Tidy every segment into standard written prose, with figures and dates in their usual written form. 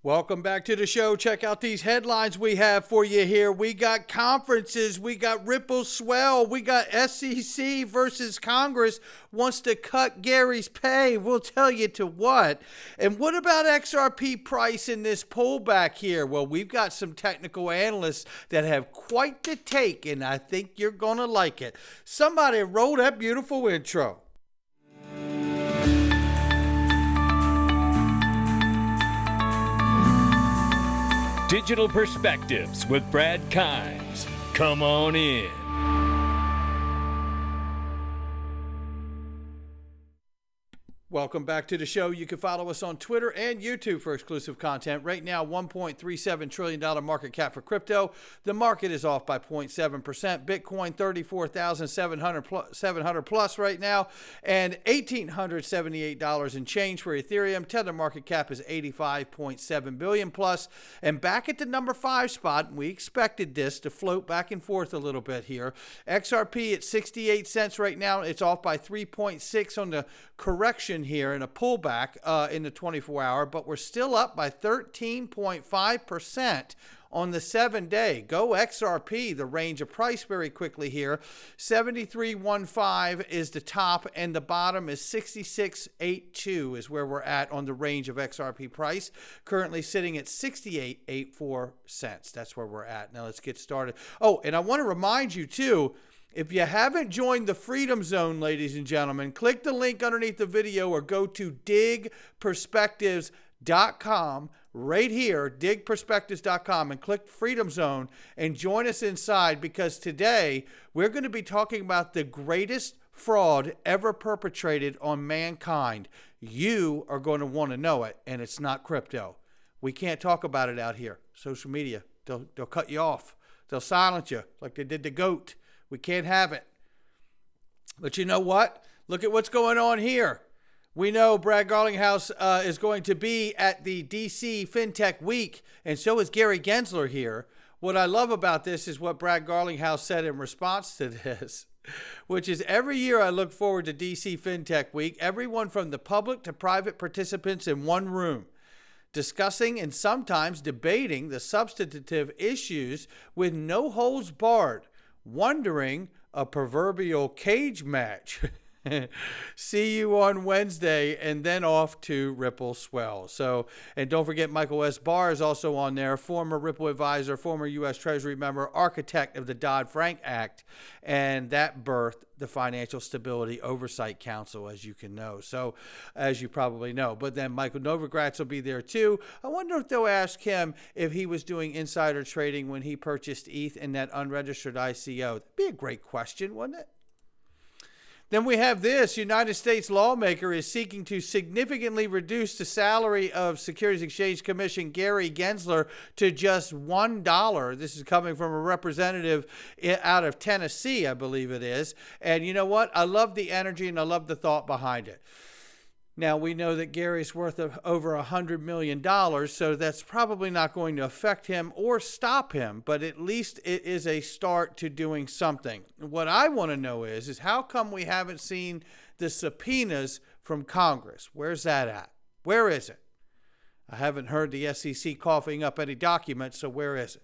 Welcome back to the show. Check out these headlines we have for you here. We got conferences. We got Ripple Swell. We got SEC versus Congress wants to cut Gary's pay. We'll tell you to what. And what about XRP price in this pullback here? Well, we've got some technical analysts that have quite the take, and I think you're going to like it. Somebody roll that beautiful intro. Digital Perspectives with Brad Kimes. Come on in. Welcome back to the show. You can follow us on Twitter and YouTube for exclusive content. Right now, $1.37 trillion market cap for crypto. The market is off by 0.7%. Bitcoin, 34,700 plus right now, and $1,878 in change for Ethereum. Tether market cap is 85.7 billion plus. And back at the number 5 spot, we expected this to float back and forth a little bit here. XRP at 68 cents right now. It's off by 3.6 on the correction here in a pullback in the 24-hour, but we're still up by 13.5% on the 7-day. Go XRP, the range of price very quickly here. 73.15 is the top, and the bottom is 66.82 is where we're at on the range of XRP price. Currently sitting at 68.84 cents. That's where we're at. Now let's get started. Oh, and I want to remind you too, if you haven't joined the Freedom Zone, ladies and gentlemen, click the link underneath the video or go to digperspectives.com right here, digperspectives.com, and click Freedom Zone and join us inside, because today we're going to be talking about the greatest fraud ever perpetrated on mankind. You are going to want to know it, and it's not crypto. We can't talk about it out here. Social media, they'll cut you off. They'll silence you like they did the GOAT. We can't have it. But you know what? Look at what's going on here. We know Brad Garlinghouse is going to be at the DC FintechWeek, and so is Gary Gensler here. What I love about this is what Brad Garlinghouse said in response to this, which is every year I look forward to DC FintechWeek, everyone from the public to private participants in one room, discussing and sometimes debating the substantive issues with no holds barred. Wondering a proverbial cage match. See you on Wednesday, and then off to Ripple Swell. So, and don't forget, Michael S. Barr is also on there, former Ripple advisor, former U.S. Treasury member, architect of the Dodd-Frank Act, and that birthed the Financial Stability Oversight Council, as you can know. So, as you probably know. But then Michael Novogratz will be there too. I wonder if they'll ask him if he was doing insider trading when he purchased ETH in that unregistered ICO. That'd be a great question, wouldn't it? Then we have this. United States lawmaker is seeking to significantly reduce the salary of Securities Exchange Commission Gary Gensler to just $1. This is coming from a representative out of Tennessee, I believe it is. And you know what? I love the energy and I love the thought behind it. Now, we know that Gary's worth of over $100 million, so that's probably not going to affect him or stop him, but at least it is a start to doing something. What I want to know is how come we haven't seen the subpoenas from Congress? Where's that at? Where is it? I haven't heard the SEC coughing up any documents, so where is it?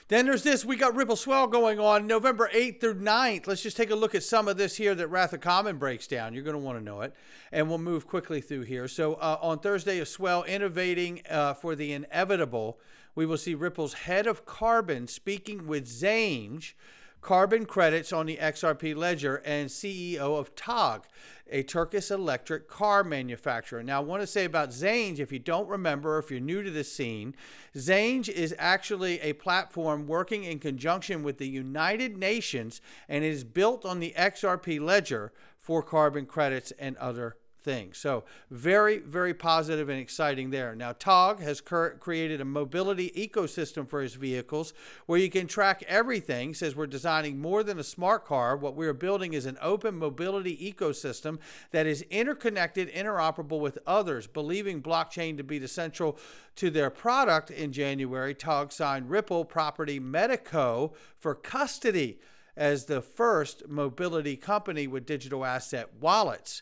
Then there's this. We got Ripple Swell going on November 8th through 9th. Let's just take a look at some of this here that Wrath of Common breaks down. You're going to want to know it. And we'll move quickly through here. So on Thursday, a Swell innovating for the inevitable. We will see Ripple's head of carbon speaking with Xange, carbon credits on the XRP ledger, and CEO of TOG, a Turkish electric car manufacturer. Now, I want to say about Xange, if you don't remember, if you're new to the scene, Xange is actually a platform working in conjunction with the United Nations, and it is built on the XRP ledger for carbon credits and other things. So very, very positive and exciting there. Now, TOG has created a mobility ecosystem for his vehicles where you can track everything. Says we're designing more than a smart car. What we're building is an open mobility ecosystem that is interconnected, interoperable with others. Believing blockchain to be the central to their product in January, TOG signed Ripple Property Medico for custody as the first mobility company with digital asset wallets.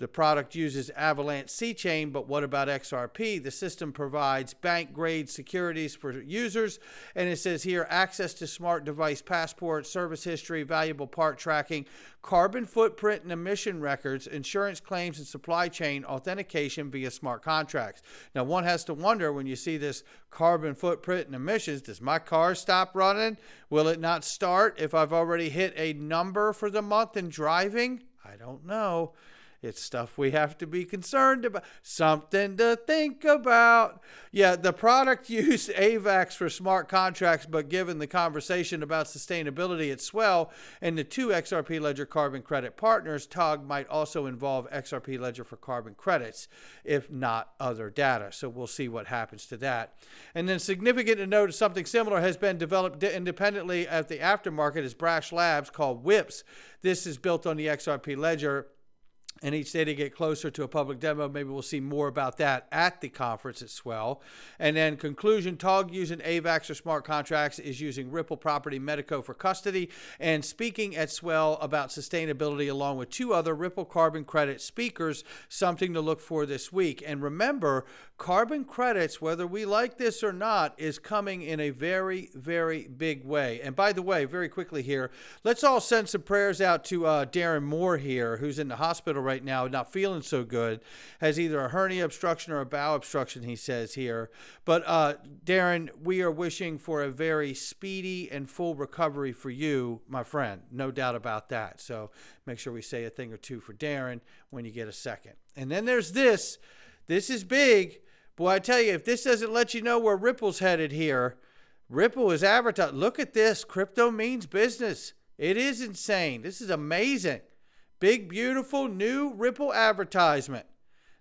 The product uses Avalanche C-Chain, but what about XRP? The system provides bank-grade securities for users, and it says here, access to smart device passport, service history, valuable part tracking, carbon footprint and emission records, insurance claims, and supply chain authentication via smart contracts. Now, one has to wonder when you see this carbon footprint and emissions, does my car stop running? Will it not start if I've already hit a number for the month in driving? I don't know. It's stuff we have to be concerned about. Something to think about. Yeah, the product used AVAX for smart contracts, but given the conversation about sustainability at Swell and the two XRP Ledger carbon credit partners, TOG might also involve XRP Ledger for carbon credits, if not other data. So we'll see what happens to that. And then significant to note, something similar has been developed independently at the aftermarket as Brash Labs called WIPS. This is built on the XRP Ledger. And each day to get closer to a public demo, maybe we'll see more about that at the conference at Swell. And then conclusion, TOG using AVAX or smart contracts is using Ripple Property Medico for custody and speaking at Swell about sustainability along with two other Ripple carbon credit speakers, something to look for this week. And remember, carbon credits, whether we like this or not, is coming in a very, very big way. And by the way, very quickly here, let's all send some prayers out to Darren Moore here, who's in the hospital right now, not feeling so good, has either a hernia obstruction or a bowel obstruction, he says here. But Darren, we are wishing for a very speedy and full recovery for you, my friend. No doubt about that. So make sure we say a thing or two for Darren when you get a second. And then there's this. This is big. Boy, I tell you, if this doesn't let you know where Ripple's headed here, Ripple is advertised. Look at this. Crypto means business. It is insane. This is amazing. Big, beautiful, new Ripple advertisement.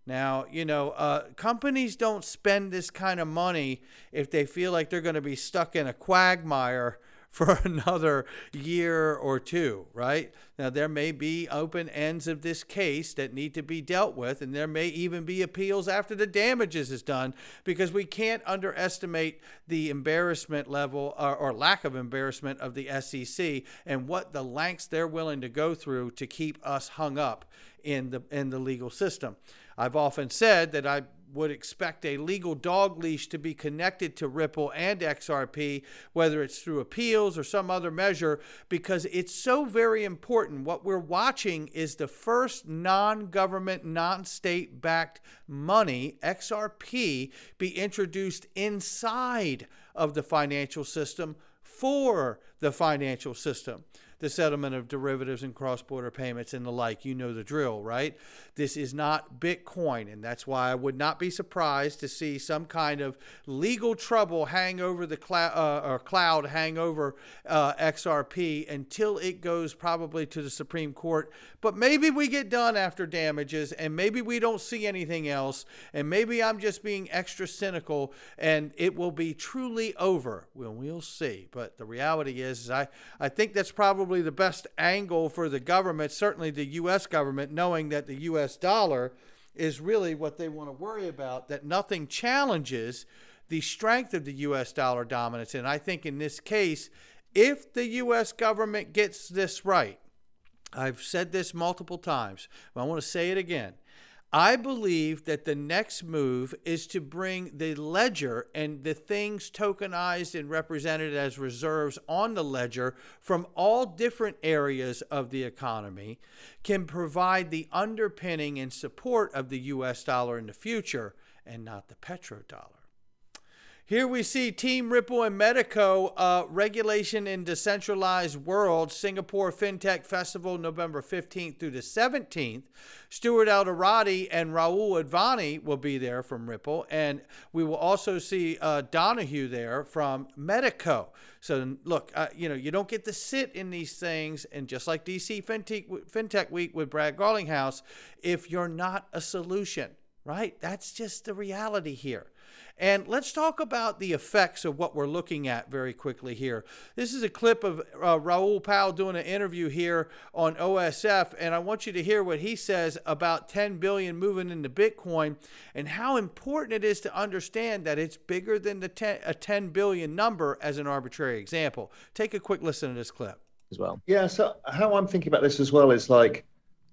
Now, you know, companies don't spend this kind of money if they feel like they're going to be stuck in a quagmire for another year or two, right? Now, there may be open ends of this case that need to be dealt with, and there may even be appeals after the damages is done, because we can't underestimate the embarrassment level or lack of embarrassment of the SEC and what the lengths they're willing to go through to keep us hung up in the legal system. I've often said that I would expect a legal dog leash to be connected to Ripple and XRP, whether it's through appeals or some other measure, because it's so very important. What we're watching is the first non-government, non-state-backed money, XRP, be introduced inside of the financial system for the financial system. The settlement of derivatives and cross-border payments and the like. You know the drill, right? This is not Bitcoin, and that's why I would not be surprised to see some kind of legal trouble hang over the cloud hang over XRP until it goes probably to the Supreme Court. But maybe we get done after damages, and maybe we don't see anything else, and maybe I'm just being extra cynical, and it will be truly over. We'll see. But the reality is I think that's probably the best angle for the government, certainly the U.S. government, knowing that the U.S. dollar is really what they want to worry about, that nothing challenges the strength of the U.S. dollar dominance. And I think in this case, if the U.S. government gets this right, I've said this multiple times, but I want to say it again. I believe that the next move is to bring the ledger and the things tokenized and represented as reserves on the ledger from all different areas of the economy can provide the underpinning and support of the U.S. dollar in the future and not the petrodollar. Here we see Team Ripple and Medico, Regulation in Decentralized World, Singapore FinTech Festival, November 15th through the 17th. Stuart Alderati and Raul Advani will be there from Ripple, and we will also see Donahue there from Medico. So look, you don't get to sit in these things, and just like DC FinTech Week with Brad Garlinghouse, if you're not a solution, right? That's just the reality here. And let's talk about the effects of what we're looking at very quickly here. This is a clip of Raul Powell doing an interview here on OSF, and I want you to hear what he says about 10 billion moving into Bitcoin and how important it is to understand that it's bigger than a 10 billion number as an arbitrary example. Take a quick listen to this clip. As well. Yeah, so how I'm thinking about this as well is like,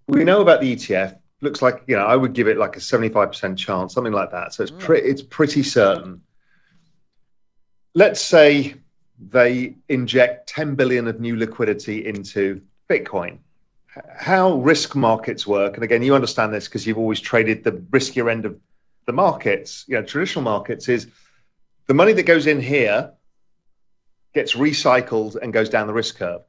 we know about the ETF. looks like, I would give it like a 75% chance, something like that. So it's pretty certain. Let's say they inject 10 billion of new liquidity into Bitcoin. How risk markets work, and again, you understand this because you've always traded the riskier end of the markets, traditional markets, is the money that goes in here gets recycled and goes down the risk curve.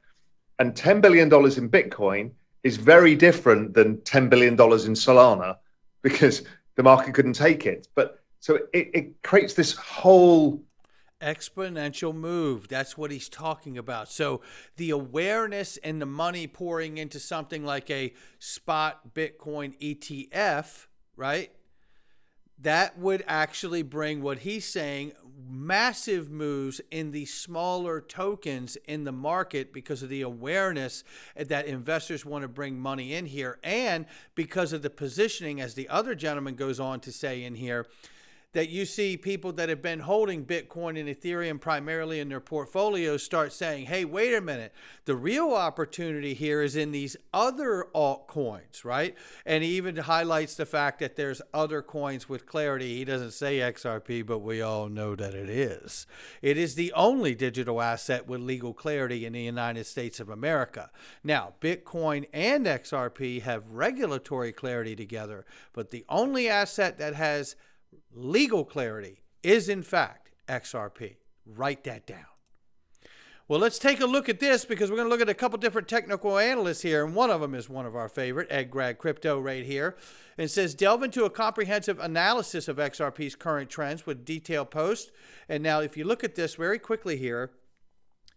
And $10 billion in Bitcoin is very different than $10 billion in Solana because the market couldn't take it. But so it creates this whole exponential move. That's what he's talking about. So the awareness and the money pouring into something like a spot Bitcoin ETF, right? That would actually bring what he's saying, massive moves in the smaller tokens in the market because of the awareness that investors want to bring money in here, and because of the positioning, as the other gentleman goes on to say in here, that you see people that have been holding Bitcoin and Ethereum primarily in their portfolios start saying, hey, wait a minute, the real opportunity here is in these other altcoins, right? And he even highlights the fact that there's other coins with clarity. He doesn't say XRP, but we all know that it is. It is the only digital asset with legal clarity in the United States of America. Now, Bitcoin and XRP have regulatory clarity together, but the only asset that has legal clarity is in fact XRP. Write that down. Well, let's take a look at this because we're going to look at a couple different technical analysts here, and one of them is one of our favorite, Ed Grad Crypto right here. And says, delve into a comprehensive analysis of XRP's current trends with detailed posts. And now if you look at this very quickly here,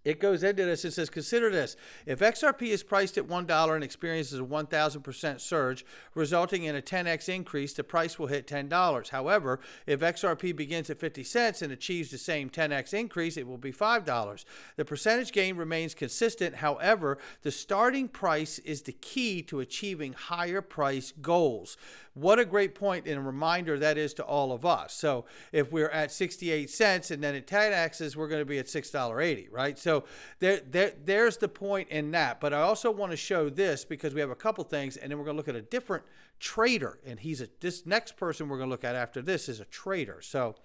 it goes into this. It says, consider this. If XRP is priced at $1 and experiences a 1,000% surge, resulting in a 10x increase, the price will hit $10. However, if XRP begins at 50 cents and achieves the same 10x increase, it will be $5. The percentage gain remains consistent. However, the starting price is the key to achieving higher price goals. What a great point and a reminder that is to all of us. So if we're at 68 cents and then at 10x's, we're going to be at $6.80, right? So there's the point in that. But I also want to show this because we have a couple things, and then we're going to look at a different trader. And this next person we're going to look at after this is a trader. So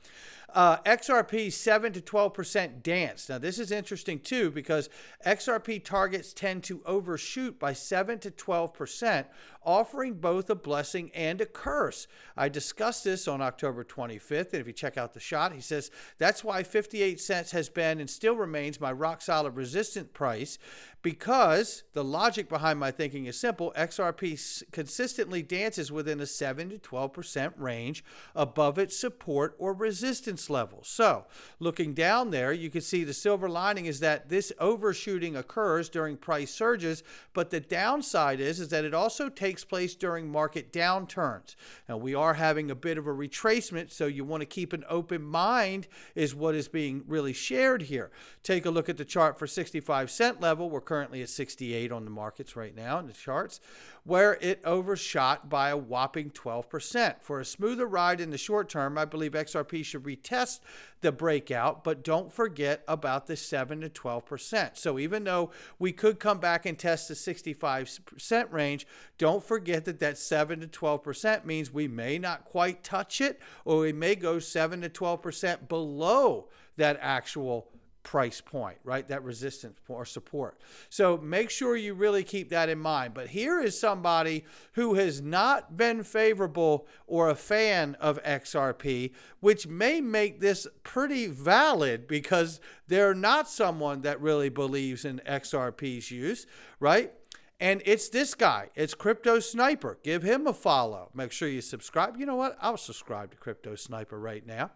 XRP 7 to 12% dance. Now this is interesting too because XRP targets tend to overshoot by 7 to 12%, offering both a blessing and a curse. I discussed this on October 25th, and if you check out the shot, he says, that's why 58 cents has been and still remains my rock solid resistant price, because the logic behind my thinking is simple. XRP consistently dances within a 7 to 12% range above its support or resistance level. So looking down there, you can see the silver lining is that this overshooting occurs during price surges, but the downside is that it also takes place during market downturns. Now we are having a bit of a retracement, so you want to keep an open mind is what is being really shared here. Take a look at the chart for 65 cent level. We're currently at 68 on the markets right now in the charts, where it overshot by a whopping 12%. For a smoother ride in the short term, I believe XRP should retest the breakout, but don't forget about the 7 to 12%. So even though we could come back and test the 65% range, don't forget that 7 to 12% means we may not quite touch it, or we may go 7 to 12% below that actual price point, right? That resistance or support. So make sure you really keep that in mind. But here is somebody who has not been favorable or a fan of XRP, which may make this pretty valid because they're not someone that really believes in XRP's use, right? And it's this guy. It's Crypto Sniper. Give him a follow. Make sure you subscribe. You know what? I'll subscribe to Crypto Sniper right now.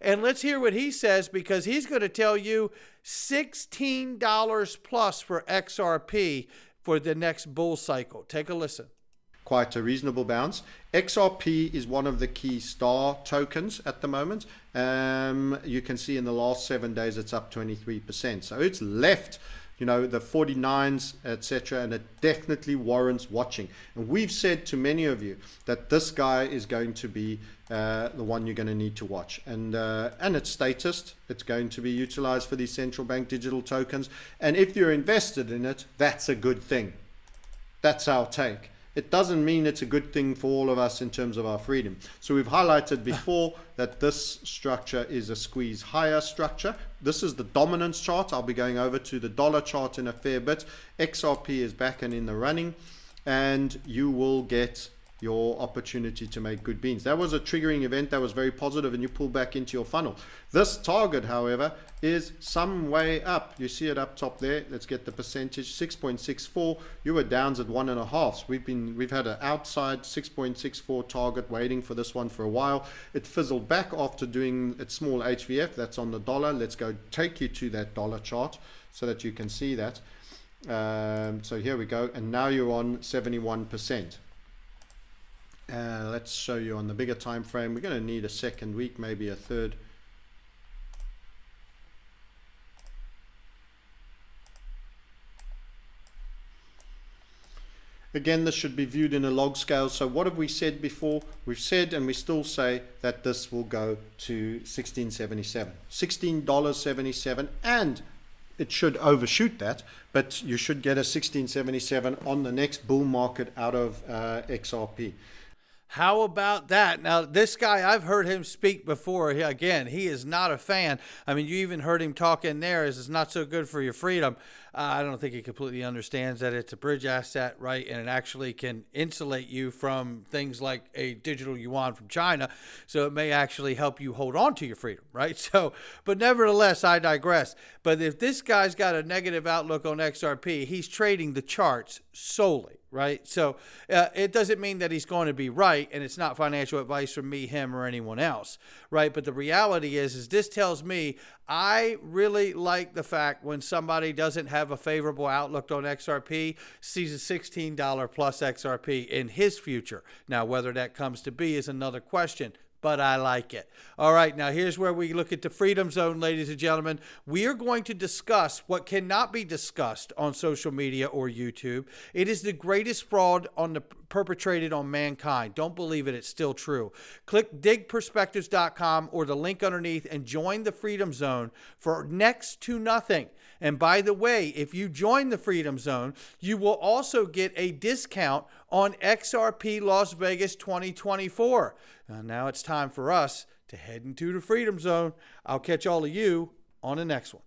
And let's hear what he says, because he's going to tell you $16 plus for XRP for the next bull cycle. Take a listen. Quite a reasonable bounce. XRP is one of the key star tokens at the moment. You can see in the last 7 days it's up 23%. So it's left, the 49s, etc., and it definitely warrants watching. And we've said to many of you that this guy is going to be the one you're going to need to watch. And it's statist. It's going to be utilized for these central bank digital tokens. And if you're invested in it, that's a good thing. That's our take. it doesn't mean it's a good thing for all of us in terms of our freedom. So we've highlighted before that this structure is a squeeze higher structure. This is the dominance chart. I'll be going over to the dollar chart in a fair bit. XRP is back and in the running, and you will get your opportunity to make good beans. That was a triggering event that was very positive, and you pull back into your funnel. This target, however, is some way up. You see it up top there. Let's get the percentage, 6.64. You were downs at 1.5. We've had an outside 6.64 target waiting for this one for a while. It fizzled back after doing its small HVF. That's on the dollar. Let's go take you to that dollar chart so that you can see that. So here we go, and now you're on 71%. Let's show you on the bigger time frame. We're going to need a second week, maybe a third. Again, this should be viewed in a log scale. So what have we said before? We've said, and we still say, that this will go to $16.77, $16.77, and it should overshoot that, but you should get a $16.77 on the next bull market out of XRP. How about that? Now, this guy, I've heard him speak before. Again, he is not a fan. I mean, you even heard him talk in there, is it's not so good for your freedom. I don't think he completely understands that it's a bridge asset, right? And it actually can insulate you from things like a digital yuan from China. So it may actually help you hold on to your freedom, right? So, but nevertheless, I digress. But if this guy's got a negative outlook on XRP, he's trading the charts solely, right? So it doesn't mean that he's going to be right, and it's not financial advice from me, him, or anyone else, right? But the reality is this tells me I really like the fact when somebody doesn't have a favorable outlook on XRP, sees a $16 plus XRP in his future. Now, whether that comes to be is another question, but I like it. All right, now here's where we look at the Freedom Zone, ladies and gentlemen. We are going to discuss what cannot be discussed on social media or YouTube. It is the greatest fraud perpetrated on mankind. Don't believe it, it's still true. Click digperspectives.com or the link underneath and join the Freedom Zone for next to nothing. And by the way, if you join the Freedom Zone, you will also get a discount on XRP Las Vegas 2024. Now it's time for us to head into the Freedom Zone. I'll catch all of you on the next one.